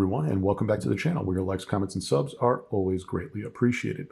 everyone, and welcome back to the channel where your likes, comments, and subs are always greatly appreciated.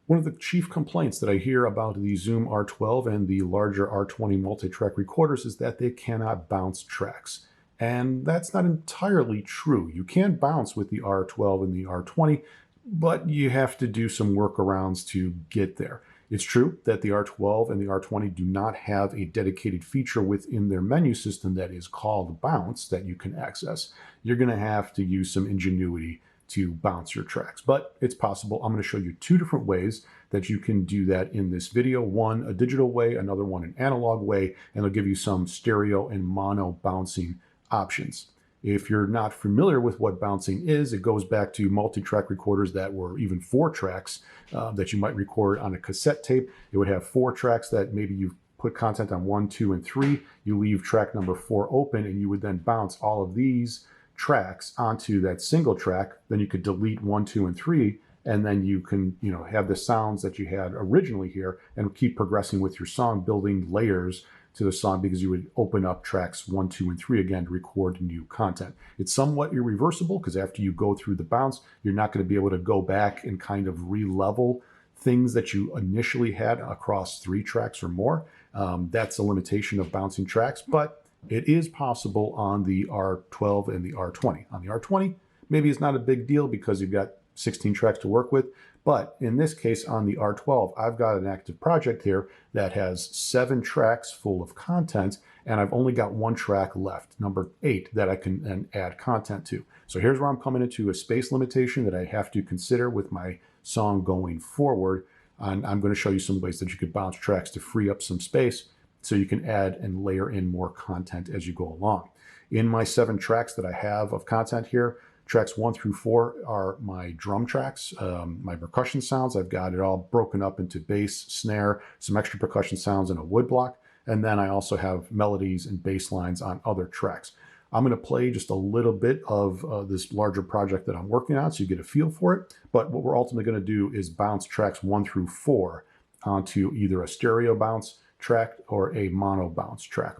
One of the chief complaints that I hear about the Zoom R12 and the larger R20 multi-track recorders is that they cannot bounce tracks. And that's not entirely true. You can bounce with the R12 and the R20, but you have to do some workarounds to get there. It's true that the R12 and the R20 do not have a dedicated feature within their menu system that is called bounce that you can access. You're going to have to use some ingenuity to bounce your tracks, but it's possible. I'm going to show you two different ways that you can do that in this video. One, a digital way, another one, an analog way, and it'll give you some stereo and mono bouncing options. If you're not familiar with what bouncing is, it goes back to multi-track recorders that were even 4 tracks that you might record on a cassette tape. It would have 4 tracks that maybe you've put content on 1, 2, and 3. You leave track number 4 open, and you would then bounce all of these tracks onto that single track. Then you could delete 1, 2, and 3, and then you can, have the sounds that you had originally here and keep progressing with your song, building layers to the song, because you would open up tracks 1, 2, and 3 again to record new content. It's somewhat irreversible because after you go through the bounce, you're not going to be able to go back and kind of re-level things that you initially had across 3 tracks or more. That's a limitation of bouncing tracks, but it is possible on the R12 and the R20. On the R20, maybe it's not a big deal because you've got 16 tracks to work with. But in this case, on the R12, I've got an active project here that has 7 tracks full of content, and I've only got 1 track left, number 8, that I can then add content to. So here's where I'm coming into a space limitation that I have to consider with my song going forward. And I'm going to show you some ways that you could bounce tracks to free up some space so you can add and layer in more content as you go along. In my 7 tracks that I have of content here, tracks 1 through 4 are my drum tracks, my percussion sounds. I've got it all broken up into bass, snare, some extra percussion sounds, and a wood block. And then I also have melodies and bass lines on other tracks. I'm going to play just a little bit of this larger project that I'm working on so you get a feel for it. But what we're ultimately going to do is bounce tracks 1 through 4 onto either a stereo bounce track or a mono bounce track.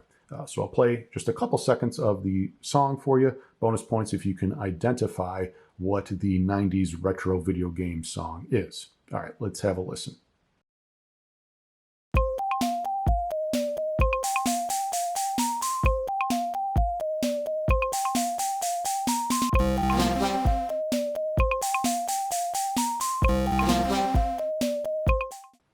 So I'll play just a couple seconds of the song for you. Bonus points if you can identify what the 90s retro video game song is. All right, let's have a listen.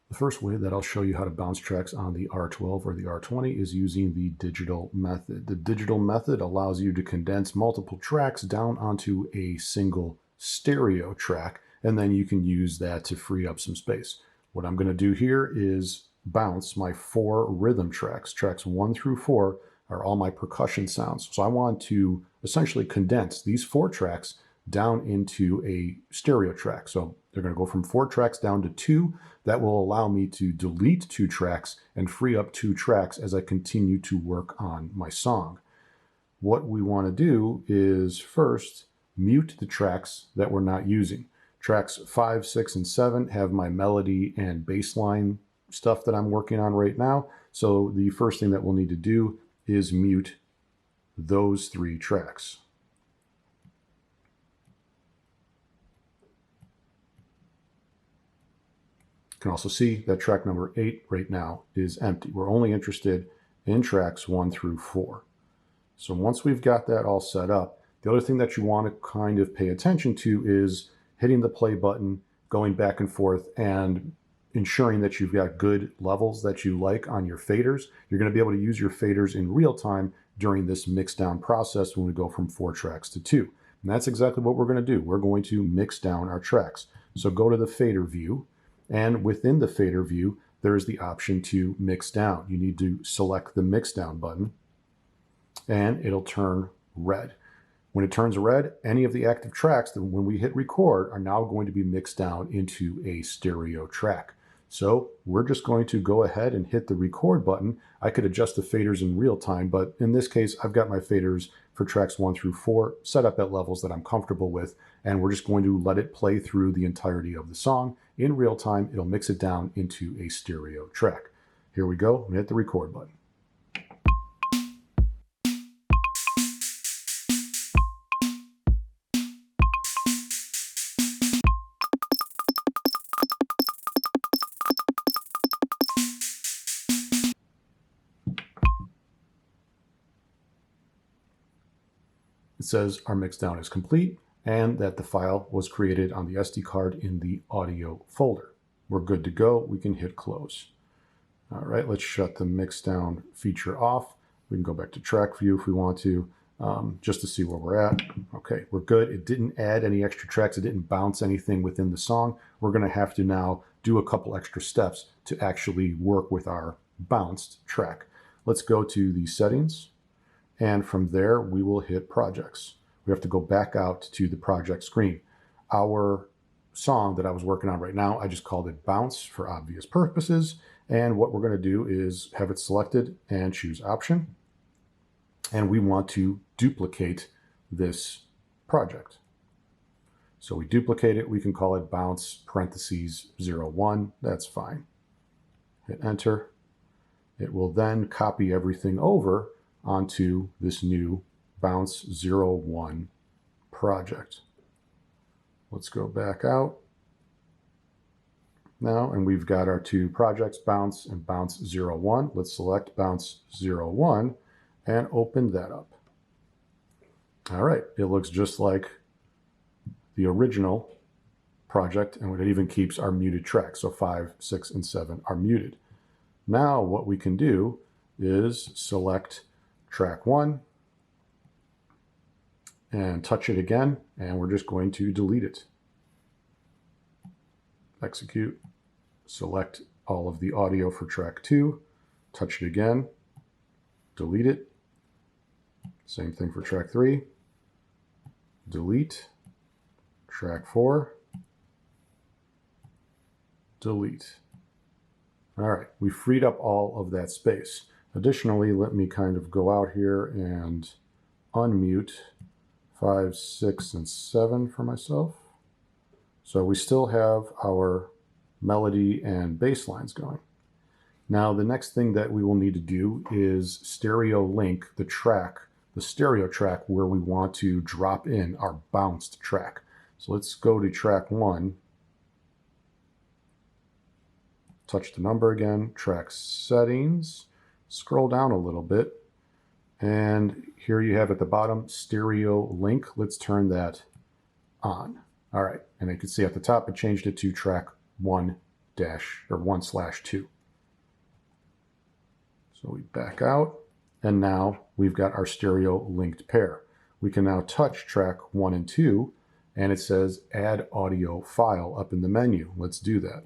The first way that I'll show you how to bounce tracks on the R12 or the R20 is using the digital method. The digital method allows you to condense multiple tracks down onto a single stereo track, and then you can use that to free up some space. What I'm going to do here is bounce my 4 rhythm tracks. Tracks 1 through 4 are all my percussion sounds. So I want to essentially condense these 4 tracks down into a stereo track. So they're going to go from 4 tracks down to 2. That will allow me to delete 2 tracks and free up 2 tracks as I continue to work on my song. What we want to do is first mute the tracks that we're not using. Tracks 5, 6, and 7 have my melody and bass line stuff that I'm working on right now. So the first thing that we'll need to do is mute those 3 tracks. You can also see that track number 8 right now is empty. We're only interested in tracks 1 through 4. So once we've got that all set up, the other thing that you want to kind of pay attention to is hitting the play button, going back and forth, and ensuring that you've got good levels that you like on your faders. You're going to be able to use your faders in real time during this mix down process when we go from 4 tracks to 2. And that's exactly what we're going to do. We're going to mix down our tracks. So go to the fader view. And within the fader view, there is the option to mix down. You need to select the mix down button and it'll turn red. When it turns red, any of the active tracks that when we hit record are now going to be mixed down into a stereo track. So we're just going to go ahead and hit the record button. I could adjust the faders in real time, but in this case, I've got my faders for tracks 1 through 4 set up at levels that I'm comfortable with, and we're just going to let it play through the entirety of the song. In real time, it'll mix it down into a stereo track. Here we go. I'm going to hit the record button. it says our mix down is complete and that the file was created on the SD card in the audio folder. We're good to go. We can hit close. All right, let's shut the mix down feature off. We can go back to track view if we want to, just to see where we're at. Okay, we're good. It didn't add any extra tracks. It didn't bounce anything within the song. We're going to have to now do a couple extra steps to actually work with our bounced track. Let's go to the settings, and from there we will hit projects. We have to go back out to the project screen. Our song that I was working on right now, I just called it bounce for obvious purposes. And what we're going to do is have it selected and choose option. And we want to duplicate this project. So we duplicate it. We can call it bounce parentheses 01. That's fine. Hit enter. It will then copy everything over onto this new bounce 01 project. Let's go back out now, and we've got our two projects, bounce and bounce 01. Let's select bounce 01 and open that up. All right, it looks just like the original project, and it even keeps our muted tracks. So 5, 6, and 7 are muted. Now what we can do is select track 1 and touch it again, and we're just going to delete it. Execute, select all of the audio for track 2, touch it again, delete it. Same thing for track 3, delete, track 4, delete. All right, we freed up all of that space. Additionally, let me kind of go out here and unmute 5, 6, and 7 for myself. So we still have our melody and bass lines going. Now the next thing that we will need to do is stereo link the track, the stereo track where we want to drop in our bounced track. So let's go to track 1, touch the number again, track settings, scroll down a little bit, and here you have at the bottom stereo link. Let's turn that on. All right, and you can see at the top it changed it to track 1/2. So we back out, and now we've got our stereo linked pair. We can now touch track 1 and 2, and it says add audio file up in the menu. Let's do that.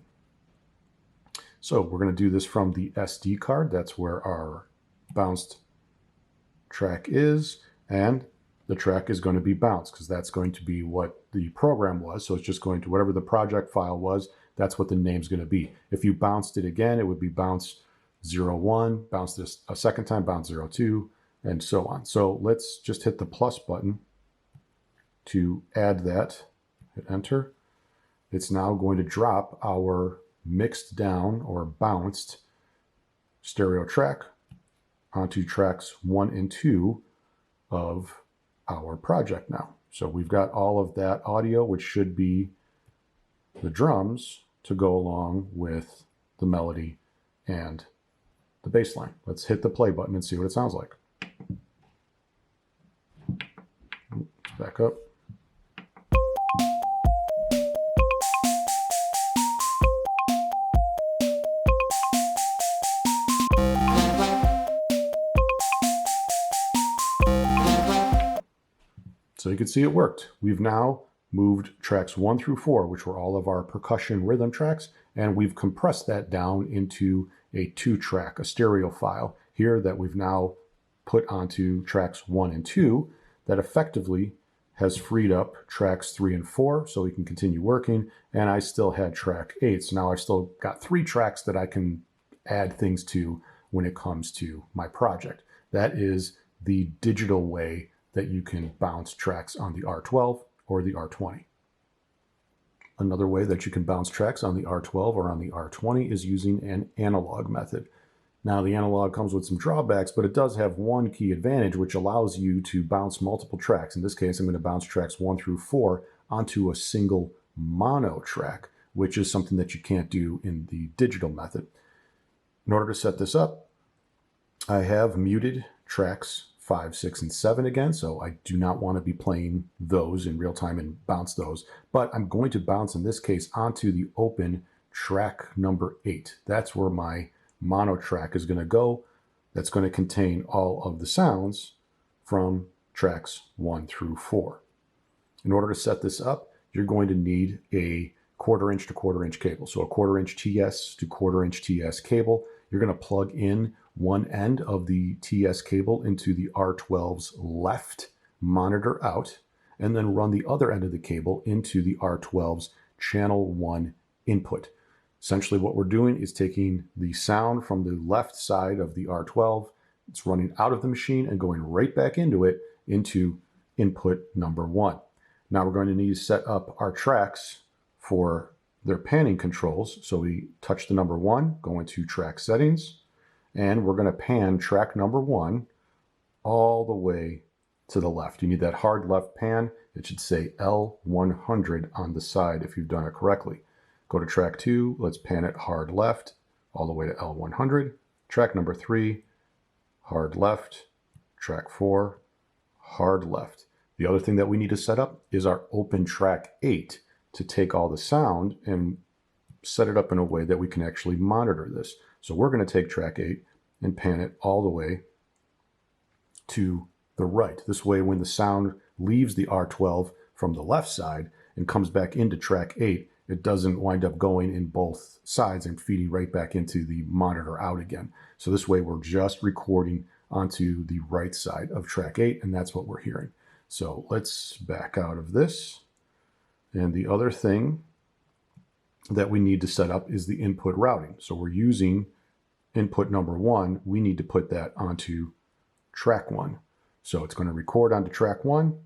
So we're going to do this from the SD card. That's where our bounced track is, and the track is going to be bounced because that's going to be what the program was. So it's just going to whatever the project file was, that's what the name's going to be. If you bounced it again, it would be bounce 01, bounce this a second time, bounce 02, and so on. So let's just hit the plus button to add that, hit enter. It's now going to drop our mixed down or bounced stereo track onto tracks 1 and 2 of our project now. So we've got all of that audio, which should be the drums to go along with the melody and the bass line. Let's hit the play button and see what it sounds like. Back up. So you can see it worked. We've now moved tracks 1 through 4, which were all of our percussion rhythm tracks, and we've compressed that down into a 2-track, a stereo file here that we've now put onto tracks 1 and 2 that effectively has freed up tracks 3 and 4 so we can continue working, and I still had track 8. So now I've still got 3 tracks that I can add things to when it comes to my project. That is the digital way that you can bounce tracks on the R12 or the R20. Another way that you can bounce tracks on the R12 or on the R20 is using an analog method. Now the analog comes with some drawbacks, but it does have one key advantage, which allows you to bounce multiple tracks. In this case, I'm going to bounce tracks 1 through 4 onto a single mono track, which is something that you can't do in the digital method. In order to set this up, I have muted tracks 5, 6, and 7 again, so I do not want to be playing those in real time and bounce those, but I'm going to bounce in this case onto the open track number 8. That's where my mono track is going to go. That's going to contain all of the sounds from tracks 1 through 4. In order to set this up, you're going to need a 1/4 inch to 1/4 inch cable. So a 1/4 inch TS to 1/4 inch TS cable. You're going to plug in one end of the TS cable into the R12's left monitor out, and then run the other end of the cable into the R12's channel 1 input. Essentially what we're doing is taking the sound from the left side of the R12, it's running out of the machine and going right back into it, into input number 1. Now we're going to need to set up our tracks for their panning controls. So we touch the number 1, go into track settings, and we're going to pan track number 1 all the way to the left. You need that hard left pan. It should say L100 on the side if you've done it correctly. Go to track 2, let's pan it hard left all the way to L100. Track number 3, hard left. Track 4, hard left. The other thing that we need to set up is our open track 8 to take all the sound and set it up in a way that we can actually monitor this. So we're going to take track 8 and pan it all the way to the right. This way, when the sound leaves the R12 from the left side and comes back into track 8, it doesn't wind up going in both sides and feeding right back into the monitor out again. So this way we're just recording onto the right side of track 8, and that's what we're hearing. So let's back out of this. And the other thing that we need to set up is the input routing. So we're using input number 1. We need to put that onto track 1. So it's going to record onto track 1,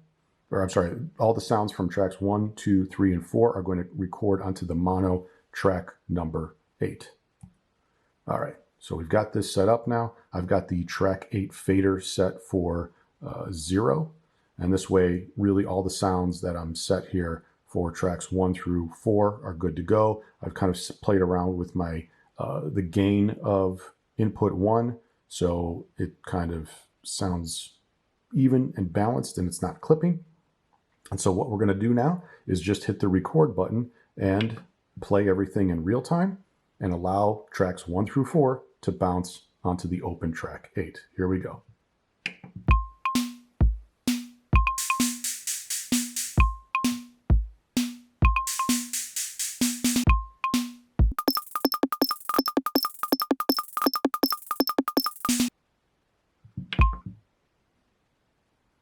or I'm sorry, all the sounds from tracks 1, 2, 3, and 4 are going to record onto the mono track number 8. All right, so we've got this set up now. I've got the track 8 fader set for 0. And this way, really all the sounds that I'm set here for tracks 1 through 4 are good to go. I've kind of played around with my the gain of input 1, so it kind of sounds even and balanced and it's not clipping. And so what we're going to do now is just hit the record button and play everything in real time and allow tracks 1 through 4 to bounce onto the open track 8. Here we go.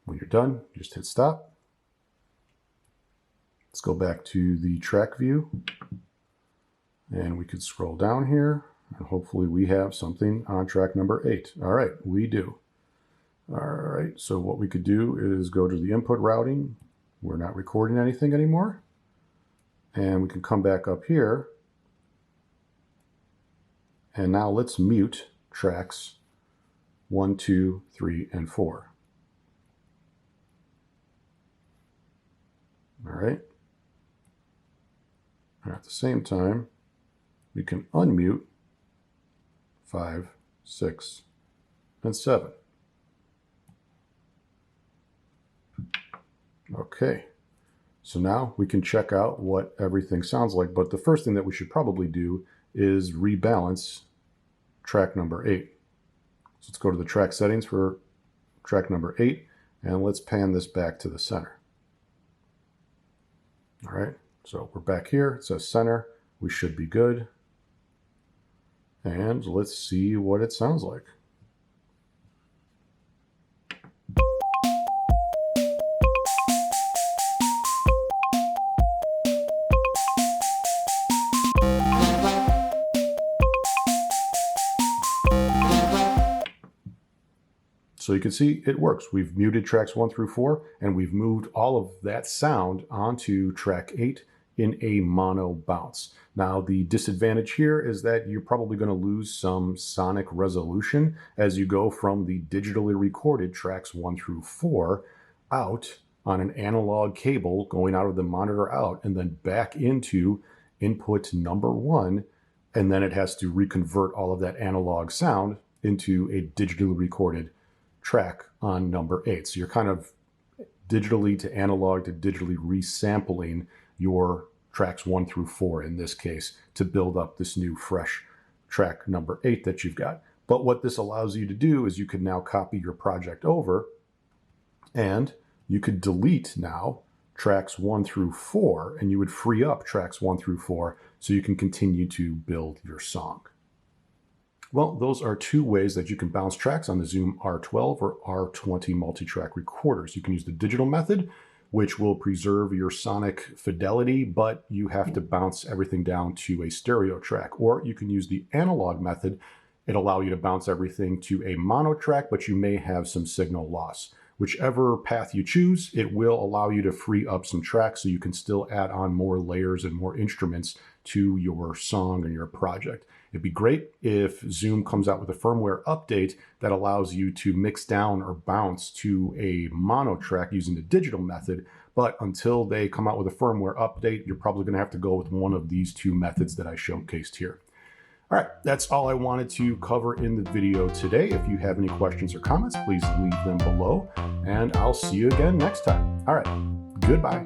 When you're done, just hit stop. Let's go back to the track view, and we could scroll down here, and hopefully we have something on track number 8. All right, we do. All right, so what we could do is go to the input routing. We're not recording anything anymore. And we can come back up here. And now let's mute tracks 1, 2, 3, and 4. All right. And at the same time, we can unmute 5, 6, and 7. Okay, so now we can check out what everything sounds like, but the first thing that we should probably do is rebalance track number 8. So let's go to the track settings for track number 8, and let's pan this back to the center. All right, so we're back here, it says center, we should be good. And let's see what it sounds like. So you can see it works. We've muted tracks 1 through 4, and we've moved all of that sound onto track 8 in a mono bounce. Now, the disadvantage here is that you're probably going to lose some sonic resolution as you go from the digitally recorded tracks 1 through 4 out on an analog cable going out of the monitor out and then back into input number 1, and then it has to reconvert all of that analog sound into a digitally recorded track on number 8. So you're kind of digitally to analog to digitally resampling your tracks 1 through 4 in this case to build up this new fresh track number 8 that you've got. But what this allows you to do is you can now copy your project over and you could delete now tracks 1 through 4, and you would free up tracks 1 through 4 so you can continue to build your song. Well, those are 2 ways that you can bounce tracks on the Zoom R12 or R20 multi-track recorders. You can use the digital method, which will preserve your sonic fidelity, but you have to bounce everything down to a stereo track. Or you can use the analog method. It'll allow you to bounce everything to a mono track, but you may have some signal loss. Whichever path you choose, it will allow you to free up some tracks so you can still add on more layers and more instruments to your song and your project. It'd be great if Zoom comes out with a firmware update that allows you to mix down or bounce to a mono track using the digital method. But until they come out with a firmware update, you're probably going to have to go with one of these 2 methods that I showcased here. All right, that's all I wanted to cover in the video today. If you have any questions or comments, please leave them below, and I'll see you again next time. All right, goodbye.